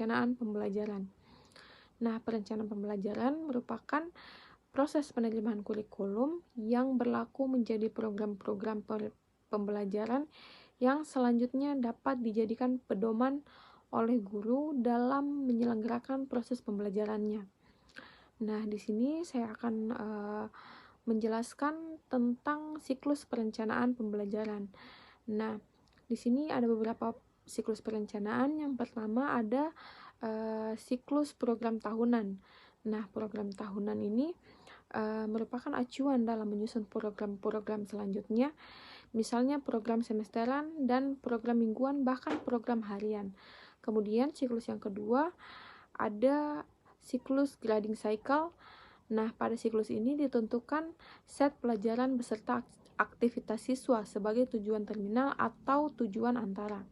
perencanaan pembelajaran. Nah, perencanaan pembelajaran merupakan proses penerimaan kurikulum yang berlaku menjadi program-program pembelajaran yang selanjutnya dapat dijadikan pedoman oleh guru dalam menyelenggarakan proses pembelajarannya. Nah, di sini saya akan menjelaskan tentang siklus perencanaan pembelajaran. Nah, di sini ada beberapa siklus perencanaan. Yang pertama ada siklus program tahunan. Nah, program tahunan ini merupakan acuan dalam menyusun program-program selanjutnya, misalnya program semesteran dan program mingguan, bahkan program harian. Kemudian siklus yang kedua ada siklus grading cycle. Nah, pada siklus ini ditentukan set pelajaran beserta aktivitas siswa sebagai tujuan terminal atau tujuan antara.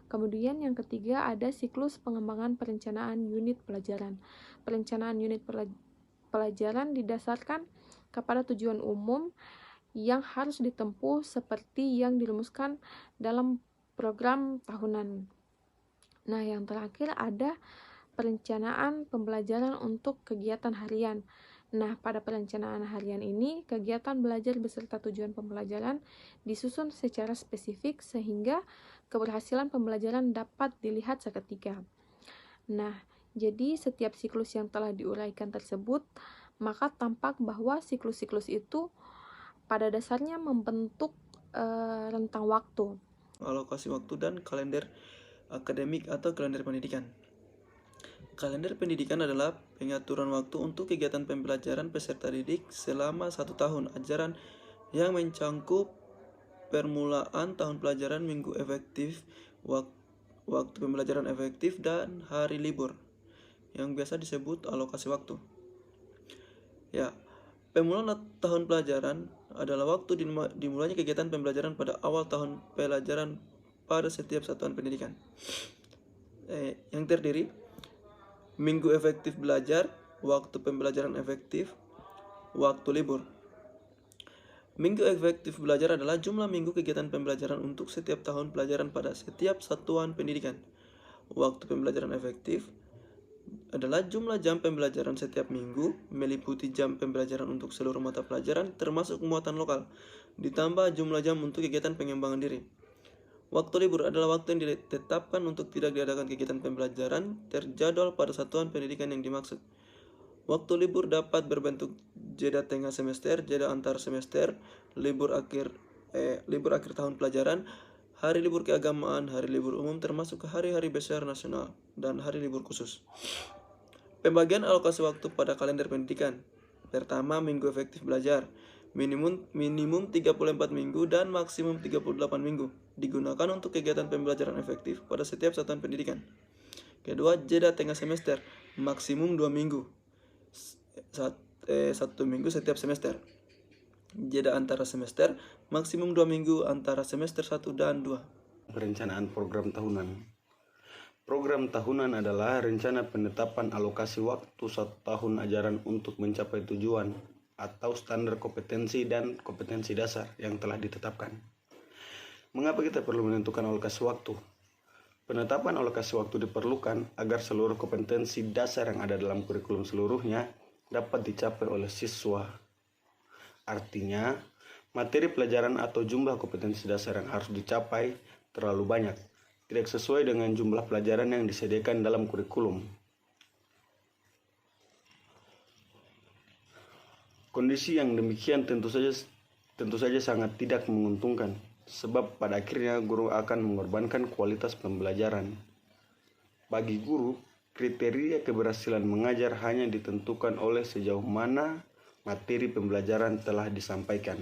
Kemudian yang ketiga ada siklus pengembangan perencanaan unit pelajaran. Perencanaan unit pelajaran didasarkan kepada tujuan umum yang harus ditempuh seperti yang dirumuskan dalam program tahunan. Nah, yang terakhir ada perencanaan pembelajaran untuk kegiatan harian. Nah, pada perencanaan harian ini, kegiatan belajar beserta tujuan pembelajaran disusun secara spesifik sehingga keberhasilan pembelajaran dapat dilihat seketika. Nah, jadi setiap siklus yang telah diuraikan tersebut, maka tampak bahwa siklus-siklus itu pada dasarnya membentuk rentang waktu. Alokasi waktu dan kalender akademik atau kalender pendidikan. Kalender pendidikan adalah pengaturan waktu untuk kegiatan pembelajaran peserta didik selama 1 tahun ajaran yang mencakup permulaan tahun pelajaran, minggu efektif, waktu pembelajaran efektif, dan hari libur, yang biasa disebut alokasi waktu. Ya, permulaan tahun pelajaran adalah waktu dimulainya kegiatan pembelajaran pada awal tahun pelajaran pada setiap satuan pendidikan. Yang terdiri minggu efektif belajar, waktu pembelajaran efektif, waktu libur. Minggu efektif belajar adalah jumlah minggu kegiatan pembelajaran untuk setiap tahun pelajaran pada setiap satuan pendidikan. Waktu pembelajaran efektif adalah jumlah jam pembelajaran setiap minggu, meliputi jam pembelajaran untuk seluruh mata pelajaran termasuk muatan lokal, ditambah jumlah jam untuk kegiatan pengembangan diri. Waktu libur adalah waktu yang ditetapkan untuk tidak diadakan kegiatan pembelajaran terjadwal pada satuan pendidikan yang dimaksud. Waktu libur dapat berbentuk jeda tengah semester, jeda antar semester, libur akhir tahun pelajaran, hari libur keagamaan, hari libur umum termasuk hari-hari besar nasional, dan hari libur khusus. Pembagian alokasi waktu pada kalender pendidikan. Pertama, minggu efektif belajar. Minimum 34 minggu dan maksimum 38 minggu digunakan untuk kegiatan pembelajaran efektif pada setiap satuan pendidikan. Kedua, jeda tengah semester, maksimum 2 minggu, 1 minggu setiap semester. Jeda antara semester, maksimum 2 minggu antara semester 1 dan 2. Perencanaan program tahunan. Program tahunan adalah rencana penetapan alokasi waktu 1 tahun ajaran untuk mencapai tujuan atau standar kompetensi dan kompetensi dasar yang telah ditetapkan. Mengapa kita perlu menentukan alokasi waktu? Penetapan alokasi waktu diperlukan agar seluruh kompetensi dasar yang ada dalam kurikulum seluruhnya dapat dicapai oleh siswa. Artinya, materi pelajaran atau jumlah kompetensi dasar yang harus dicapai terlalu banyak, tidak sesuai dengan jumlah pelajaran yang disediakan dalam kurikulum. Kondisi yang demikian tentu saja sangat tidak menguntungkan, sebab pada akhirnya guru akan mengorbankan kualitas pembelajaran. Bagi guru, kriteria keberhasilan mengajar hanya ditentukan oleh sejauh mana materi pembelajaran telah disampaikan.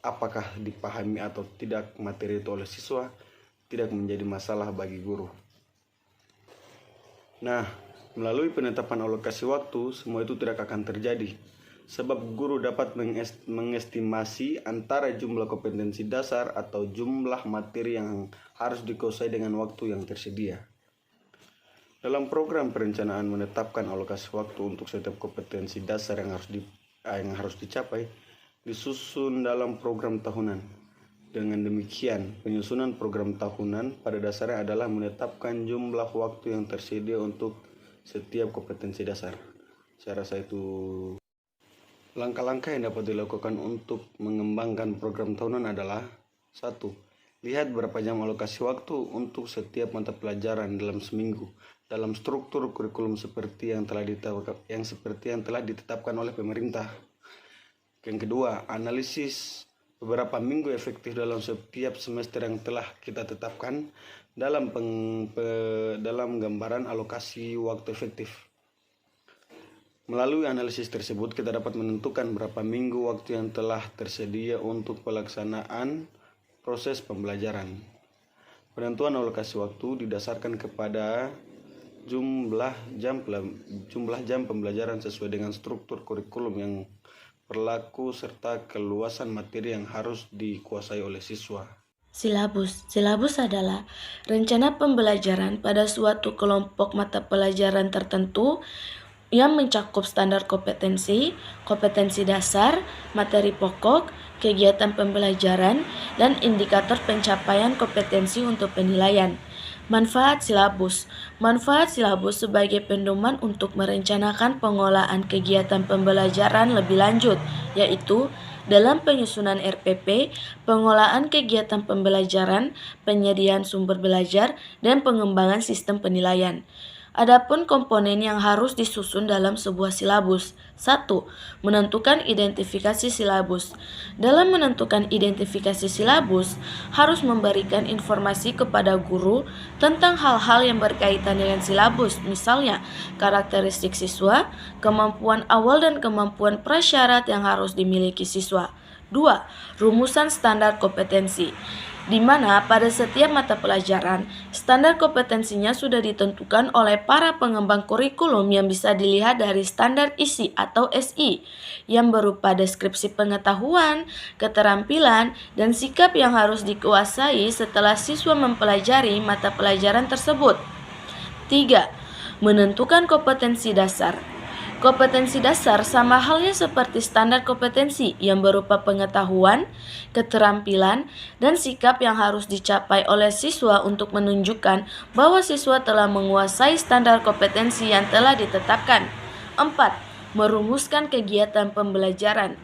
Apakah dipahami atau tidak materi itu oleh siswa, tidak menjadi masalah bagi guru. Nah, melalui penetapan alokasi waktu, semua itu tidak akan terjadi. Sebab guru dapat mengestimasi antara jumlah kompetensi dasar atau jumlah materi yang harus dikuasai dengan waktu yang tersedia. Dalam program perencanaan menetapkan alokasi waktu untuk setiap kompetensi dasar yang harus dicapai, disusun dalam program tahunan. Dengan demikian, penyusunan program tahunan pada dasarnya adalah menetapkan jumlah waktu yang tersedia untuk setiap kompetensi dasar. Saya rasa itu langkah-langkah yang dapat dilakukan untuk mengembangkan program tahunan adalah: 1. Lihat berapa jam alokasi waktu untuk setiap mata pelajaran dalam seminggu dalam struktur kurikulum seperti yang telah ditetapkan oleh pemerintah. Yang kedua, analisis beberapa minggu efektif dalam setiap semester yang telah kita tetapkan dalam gambaran alokasi waktu efektif. Melalui analisis tersebut, kita dapat menentukan berapa minggu waktu yang telah tersedia untuk pelaksanaan proses pembelajaran. Penentuan alokasi waktu didasarkan kepada jumlah jam pembelajaran sesuai dengan struktur kurikulum yang berlaku serta keluasan materi yang harus dikuasai oleh siswa. Silabus. Silabus adalah rencana pembelajaran pada suatu kelompok mata pelajaran tertentu yang mencakup standar kompetensi, kompetensi dasar, materi pokok, kegiatan pembelajaran, dan indikator pencapaian kompetensi untuk penilaian. Manfaat silabus. Manfaat silabus sebagai pedoman untuk merencanakan pengolahan kegiatan pembelajaran lebih lanjut, yaitu dalam penyusunan RPP, pengolahan kegiatan pembelajaran, penyediaan sumber belajar, dan pengembangan sistem penilaian. Adapun komponen yang harus disusun dalam sebuah silabus. 1. Menentukan identifikasi silabus. Dalam menentukan identifikasi silabus, harus memberikan informasi kepada guru tentang hal-hal yang berkaitan dengan silabus, misalnya karakteristik siswa, kemampuan awal dan kemampuan prasyarat yang harus dimiliki siswa. 2. Rumusan standar kompetensi, di mana pada setiap mata pelajaran, standar kompetensinya sudah ditentukan oleh para pengembang kurikulum yang bisa dilihat dari standar isi atau SI, yang berupa deskripsi pengetahuan, keterampilan, dan sikap yang harus dikuasai setelah siswa mempelajari mata pelajaran tersebut. 3. Menentukan kompetensi dasar. Kompetensi dasar sama halnya seperti standar kompetensi yang berupa pengetahuan, keterampilan, dan sikap yang harus dicapai oleh siswa untuk menunjukkan bahwa siswa telah menguasai standar kompetensi yang telah ditetapkan. 4. Merumuskan kegiatan pembelajaran.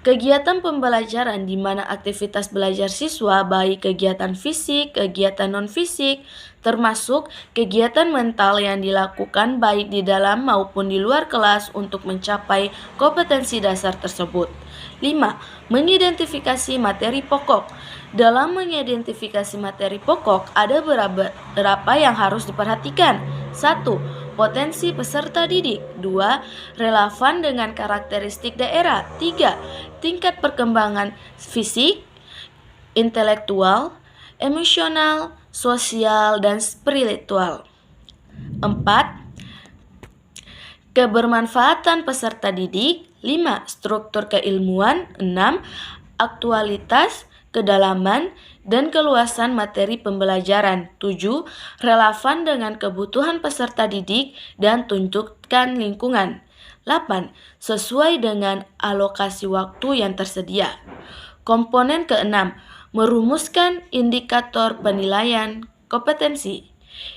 Kegiatan pembelajaran di mana aktivitas belajar siswa baik kegiatan fisik, kegiatan non-fisik, termasuk kegiatan mental yang dilakukan baik di dalam maupun di luar kelas untuk mencapai kompetensi dasar tersebut. 5. Mengidentifikasi materi pokok. Dalam mengidentifikasi materi pokok, ada beberapa yang harus diperhatikan. 1. Potensi peserta didik. 2. Relevan dengan karakteristik daerah. 3. Tingkat perkembangan fisik, intelektual, emosional, sosial, dan spiritual. 4. Kebermanfaatan peserta didik. 5. Struktur keilmuan. 6. Aktualitas, kedalaman, dan keluasan materi pembelajaran. 7. Relevan dengan kebutuhan peserta didik dan tuntutan lingkungan. 8. Sesuai dengan alokasi waktu yang tersedia. Komponen ke-6. Merumuskan indikator penilaian kompetensi.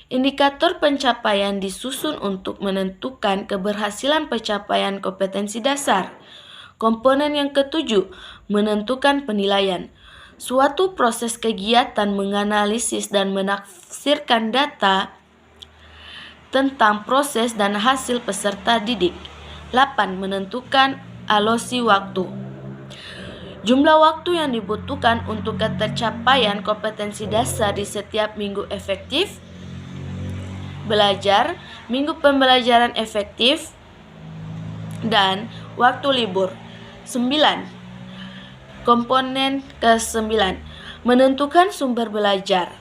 Indikator pencapaian disusun untuk menentukan keberhasilan pencapaian kompetensi dasar. Komponen yang ke-7. Menentukan penilaian. Suatu proses kegiatan menganalisis dan menafsirkan data tentang proses dan hasil peserta didik. 8. Menentukan alokasi waktu. Jumlah waktu yang dibutuhkan untuk ketercapaian kompetensi dasar di setiap minggu efektif belajar, minggu pembelajaran efektif, dan waktu libur. 9. Komponen ke-9. Menentukan sumber belajar.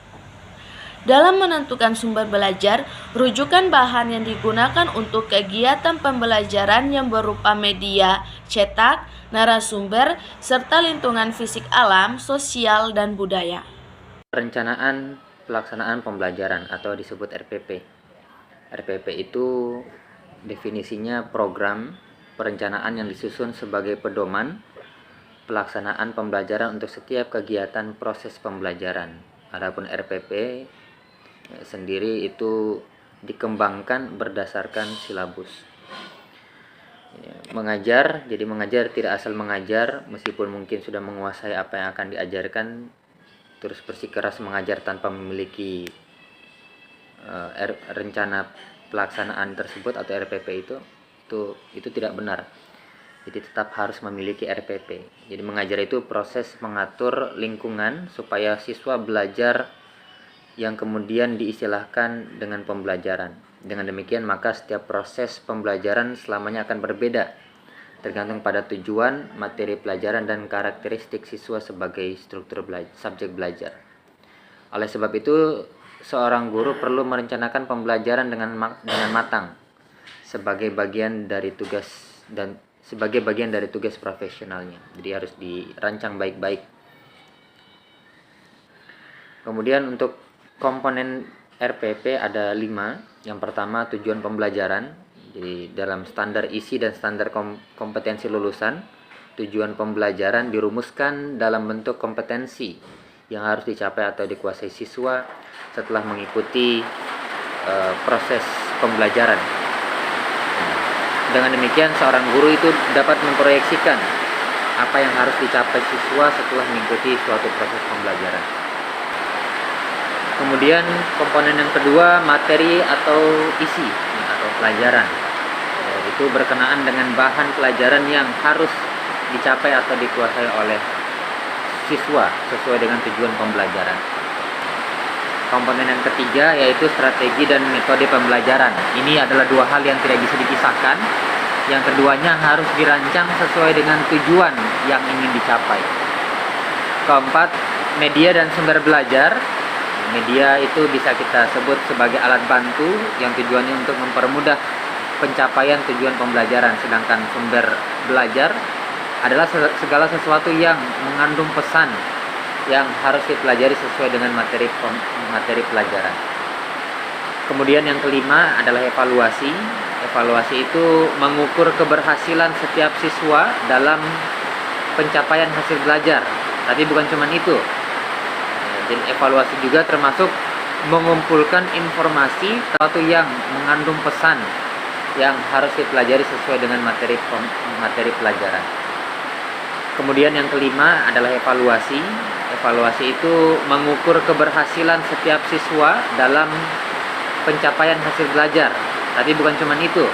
Dalam menentukan sumber belajar, rujukan bahan yang digunakan untuk kegiatan pembelajaran yang berupa media, cetak, narasumber, serta lingkungan fisik alam, sosial, dan budaya. Perencanaan pelaksanaan pembelajaran atau disebut RPP. RPP itu definisinya program perencanaan yang disusun sebagai pedoman pelaksanaan pembelajaran untuk setiap kegiatan proses pembelajaran. Adapun RPP sendiri itu dikembangkan berdasarkan silabus. Mengajar, jadi mengajar tidak asal mengajar, meskipun mungkin sudah menguasai apa yang akan diajarkan, terus bersikeras mengajar tanpa memiliki rencana pelaksanaan tersebut atau RPP itu tidak benar. Jadi tetap harus memiliki RPP. Jadi mengajar itu proses mengatur lingkungan supaya siswa belajar yang kemudian diistilahkan dengan pembelajaran. Dengan demikian maka setiap proses pembelajaran selamanya akan berbeda, tergantung pada tujuan, materi pelajaran, dan karakteristik siswa sebagai struktur subjek belajar. Oleh sebab itu, seorang guru perlu merencanakan pembelajaran dengan matang sebagai bagian dari tugas profesionalnya. Jadi harus dirancang baik-baik. Kemudian untuk komponen RPP ada 5. Yang pertama, tujuan pembelajaran. Jadi dalam standar isi dan standar kompetensi lulusan, tujuan pembelajaran dirumuskan dalam bentuk kompetensi yang harus dicapai atau dikuasai siswa setelah mengikuti proses pembelajaran. Dengan demikian seorang guru itu dapat memproyeksikan apa yang harus dicapai siswa setelah mengikuti suatu proses pembelajaran. Kemudian komponen yang kedua, materi atau isi atau pelajaran. Itu berkenaan dengan bahan pelajaran yang harus dicapai atau dikuasai oleh siswa sesuai dengan tujuan pembelajaran. Komponen yang ketiga yaitu strategi dan metode pembelajaran. Ini adalah dua hal yang tidak bisa dipisahkan. Yang keduanya harus dirancang sesuai dengan tujuan yang ingin dicapai. Keempat, media dan sumber belajar. Media itu bisa kita sebut sebagai alat bantu yang tujuannya untuk mempermudah pencapaian tujuan pembelajaran, sedangkan sumber belajar adalah segala sesuatu yang mengandung pesan yang harus dipelajari sesuai dengan materi pelajaran. Kemudian yang kelima adalah evaluasi. Evaluasi itu mengukur keberhasilan setiap siswa dalam pencapaian hasil belajar. Tapi bukan cuma itu. Jadi evaluasi juga termasuk mengumpulkan informasi sesuatu yang mengandung pesan yang harus dipelajari sesuai dengan materi pelajaran. Kemudian yang kelima adalah evaluasi. Evaluasi itu mengukur keberhasilan setiap siswa dalam pencapaian hasil belajar. Tapi bukan cuma itu.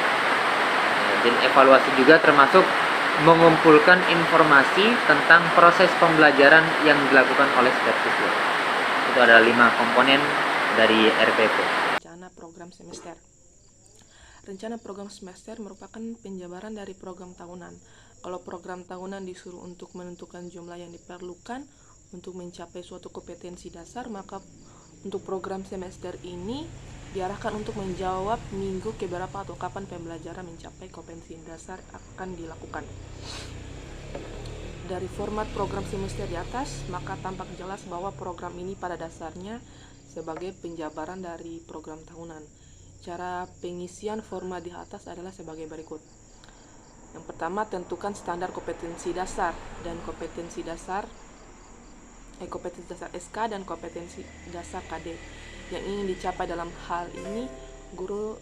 Jadi evaluasi juga termasuk mengumpulkan informasi tentang proses pembelajaran yang dilakukan oleh setiap siswa. Itu adalah 5 komponen dari RPP. Rencana program semester. Rencana program semester merupakan penjabaran dari program tahunan. Kalau program tahunan disuruh untuk menentukan jumlah yang diperlukan untuk mencapai suatu kompetensi dasar, maka untuk program semester ini diarahkan untuk menjawab minggu keberapa atau kapan pembelajaran mencapai kompetensi dasar akan dilakukan. Dari format program semester di atas, maka tampak jelas bahwa program ini pada dasarnya sebagai penjabaran dari program tahunan. Cara pengisian format di atas adalah sebagai berikut. Yang pertama, tentukan standar kompetensi dasar dan kompetensi dasar SK dan kompetensi dasar KD yang ingin dicapai. Dalam hal ini, guru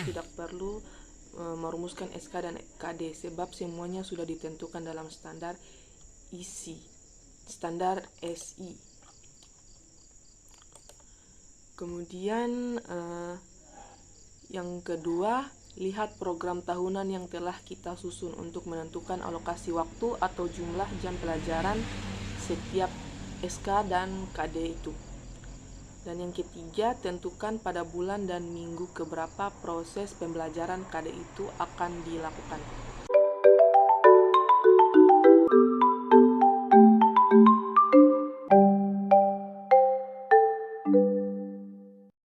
tidak perlu merumuskan SK dan KD sebab semuanya sudah ditentukan dalam standar SI. Kemudian yang kedua, lihat program tahunan yang telah kita susun untuk menentukan alokasi waktu atau jumlah jam pelajaran setiap SK dan KD itu. Dan yang ketiga, tentukan pada bulan dan minggu keberapa proses pembelajaran KD itu akan dilakukan.